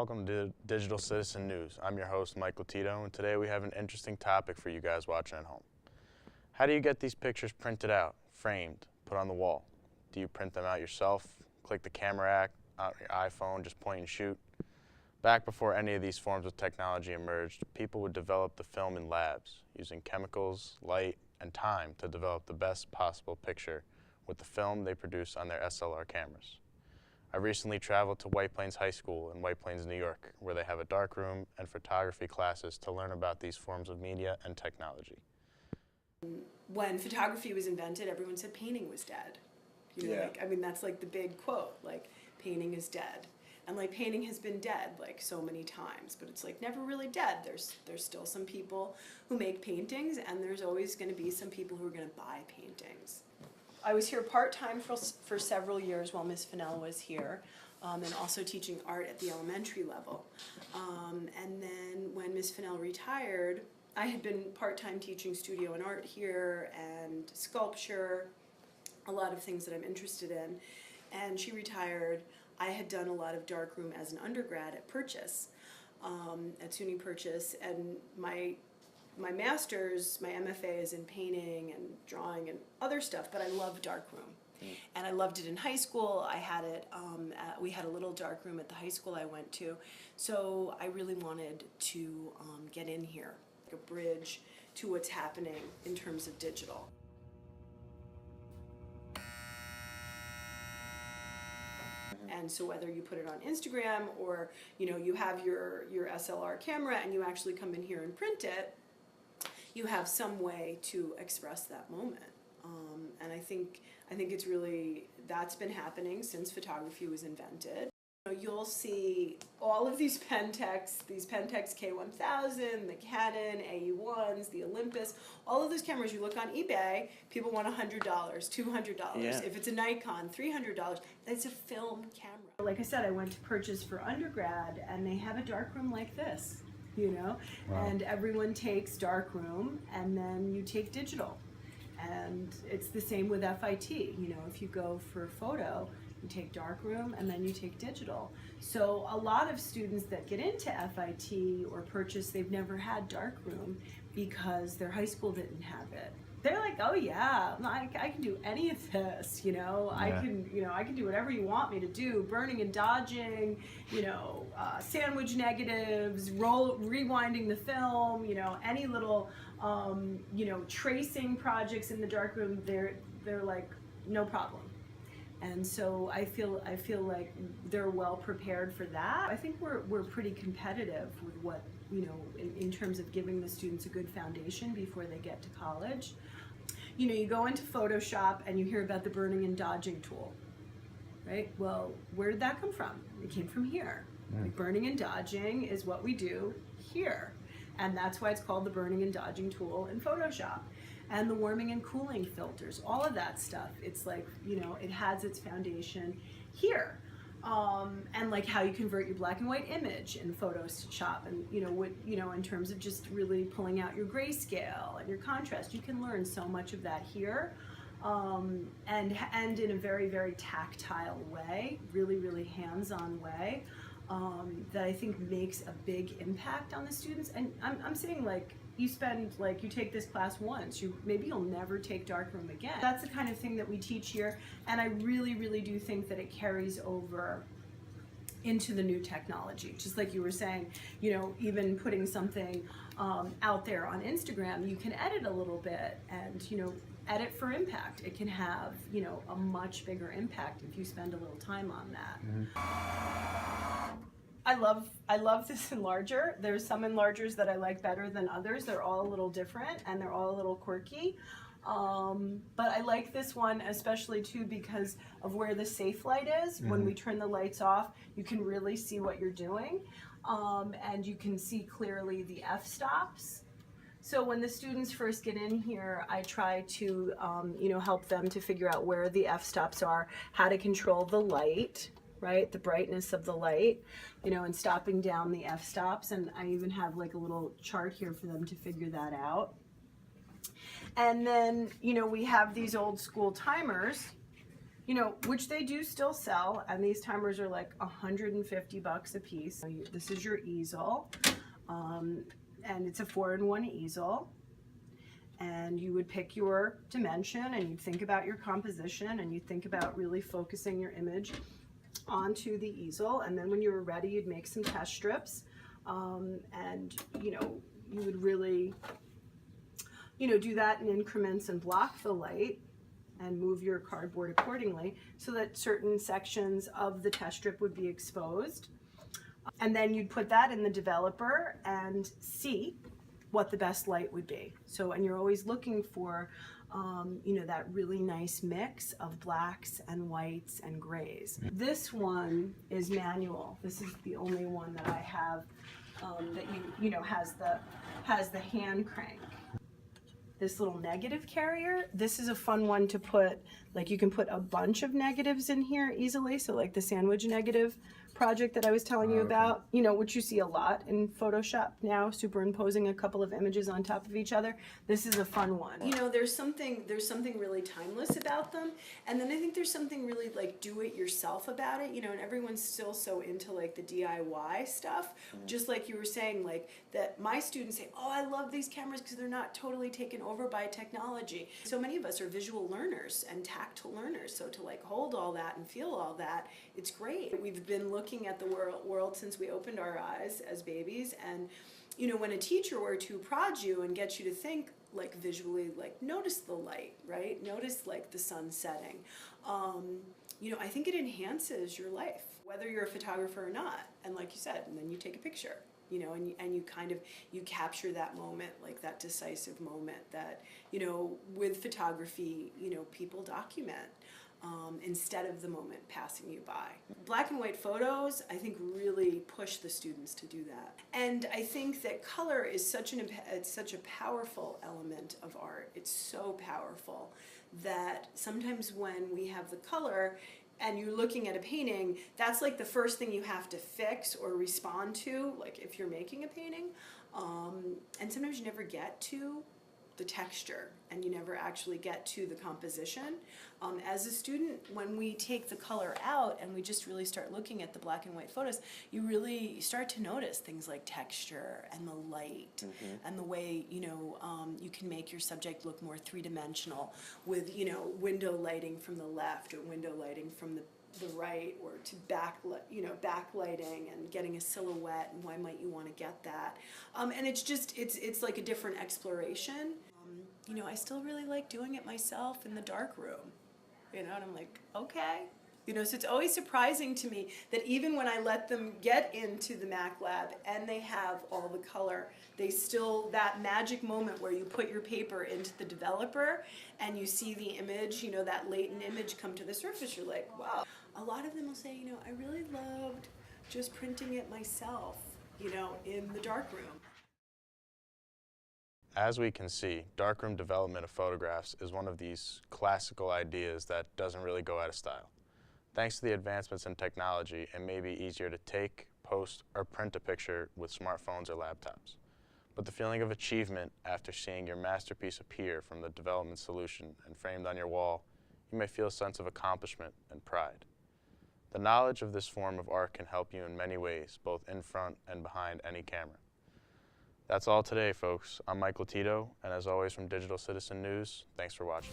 welcome to Digital Citizen News. I'm your host, Michael Lotito, and today we have an interesting topic for you guys watching at home. How do you get these pictures printed out, framed, put on the wall? Do you print them out yourself, click the camera app on your iPhone, just point and shoot? Back before any of these forms of technology emerged, people would develop the film in labs, using chemicals, light, and time to develop the best possible picture with the film they produce on their SLR cameras. I recently traveled to White Plains High School in White Plains, New York, where they have a darkroom and photography classes to learn about these forms of media and technology. When photography was invented, everyone said painting was dead. That's like the big quote, like painting is dead. And like painting has been dead like so many times, but it's like never really dead. There's still some people who make paintings, and there's always going to be some people who are going to buy paintings. I was here part-time for several years while Miss Fennell was here, and also teaching art at the elementary level. And then when Miss Fennell retired, I had been part-time teaching studio and art here and sculpture, a lot of things that I'm interested in. And she retired. I had done a lot of darkroom as an undergrad at Purchase, at SUNY Purchase, and my master's, my MFA is in painting and drawing and other stuff, but I love darkroom. And I loved it in high school. I had it, we had a little darkroom at the high school I went to, so I really wanted to get in here, like a bridge to what's happening in terms of digital. And so whether you put it on Instagram or you have your SLR camera and you actually come in here and print it, you have some way to express that moment. And I think it's really, that's been happening since photography was invented. You'll see all of these Pentax K1000, the Canon AE1s, the Olympus, all of those cameras. You look on eBay, people want $100, $200. Yeah. If it's a Nikon, $300. It's a film camera. Like I said, I went to Purchase for undergrad, and they have a darkroom like this, Wow. And everyone takes darkroom, and then you take digital. And it's the same with FIT. If you go for photo, you take darkroom and then you take digital. So a lot of students that get into FIT or Purchase, they've never had darkroom because their high school didn't have it. They're like, oh yeah, I can do any of this, I can do whatever you want me to do, burning and dodging, sandwich negatives, rewinding the film, any little, tracing projects in the darkroom, they're like, no problem. And so I feel like they're well prepared for that. I think we're pretty competitive with what, in terms of giving the students a good foundation before they get to college. You go into Photoshop and you hear about the burning and dodging tool, right? Well, where did that come from? It came from here. Like burning and dodging is what we do here. And that's why it's called the burning and dodging tool in Photoshop. And the warming and cooling filters, all of that stuff. It's like, it has its foundation here. And like how you convert your black and white image in Photoshop, and in terms of just really pulling out your grayscale and your contrast, you can learn so much of that here, and in a very, very tactile way, really, really hands-on way, that I think makes a big impact on the students. And I'm saying, like, you take this class once, maybe you'll never take darkroom again. That's the kind of thing that we teach here, and I really, really do think that it carries over into the new technology. Just like you were saying, even putting something out there on Instagram, you can edit a little bit and, edit for impact. It can have, a much bigger impact if you spend a little time on that. I love this enlarger. There's some enlargers that I like better than others. They're all a little different and they're all a little quirky. But I like this one especially too because of where the safe light is. When we turn the lights off, you can really see what you're doing. And you can see clearly the f-stops. So when the students first get in here, I try to help them to figure out where the f-stops are, how to control the light, right? The brightness of the light, and stopping down the f-stops. And I even have like a little chart here for them to figure that out. And then, we have these old school timers You know, which they do still sell, and these timers are like $150 a piece. So this is your easel, and it's a 4-in-1 easel. And you would pick your dimension, and you'd think about your composition, and you'd think about really focusing your image onto the easel. And then when you were ready, you'd make some test strips, and you know, you would really, you know, do that in increments and block the light and move your cardboard accordingly so that certain sections of the test strip would be exposed. And then you'd put that in the developer and see what the best light would be. So, and you're always looking for, you know, that really nice mix of blacks and whites and grays. This one is manual. This is the only one that I have that you know has the hand crank. This little negative carrier, this is a fun one to put, like you can put a bunch of negatives in here easily. So like the sandwich negative project that I was telling you about, you know, which you see a lot in Photoshop now, superimposing a couple of images on top of each other. This is a fun one. You know, there's something really timeless about them. And then I think there's something really like do it yourself about it, you know, and everyone's still so into like the DIY stuff. Just like you were saying, like that my students say, oh, I love these cameras because they're not totally taken over by technology. So many of us are visual learners and tactile learners. So to like hold all that and feel all that, it's great. We've been looking at the world since we opened our eyes as babies, and you know, when a teacher were to prod you and get you to think like visually, like notice the light, right? Notice like the sun setting. You know, I think it enhances your life, whether you're a photographer or not. And like you said, and then you take a picture, you know, and you kind of, you capture that moment, like that decisive moment that, you know, with photography, you know, people document. Instead of the moment passing you by. Black and white photos, I think, really push the students to do that. And I think that color is such a powerful element of art. It's so powerful that sometimes when we have the color and you're looking at a painting, that's like the first thing you have to fix or respond to, like if you're making a painting. And sometimes you never get to the texture and you never actually get to the composition. As a student, when we take the color out and we just really start looking at the black and white photos, you really start to notice things like texture and the light and the way, you know, you can make your subject look more three-dimensional with, you know, window lighting from the left or window lighting from the right, or to backlighting and getting a silhouette, and why might you want to get that? And it's just, it's like a different exploration. You know, I still really like doing it myself in the dark room, you know, and I'm like, okay. You know, so it's always surprising to me that even when I let them get into the Mac lab and they have all the color, they still, that magic moment where you put your paper into the developer and you see the image, you know, that latent image come to the surface, you're like, wow. A lot of them will say, you know, I really loved just printing it myself, you know, in the darkroom. As we can see, darkroom development of photographs is one of these classical ideas that doesn't really go out of style. Thanks to the advancements in technology, it may be easier to take, post, or print a picture with smartphones or laptops. But the feeling of achievement after seeing your masterpiece appear from the development solution and framed on your wall, you may feel a sense of accomplishment and pride. The knowledge of this form of art can help you in many ways, both in front and behind any camera. That's all today, folks. I'm Michael Lotito, and as always from Digital Citizen News, thanks for watching.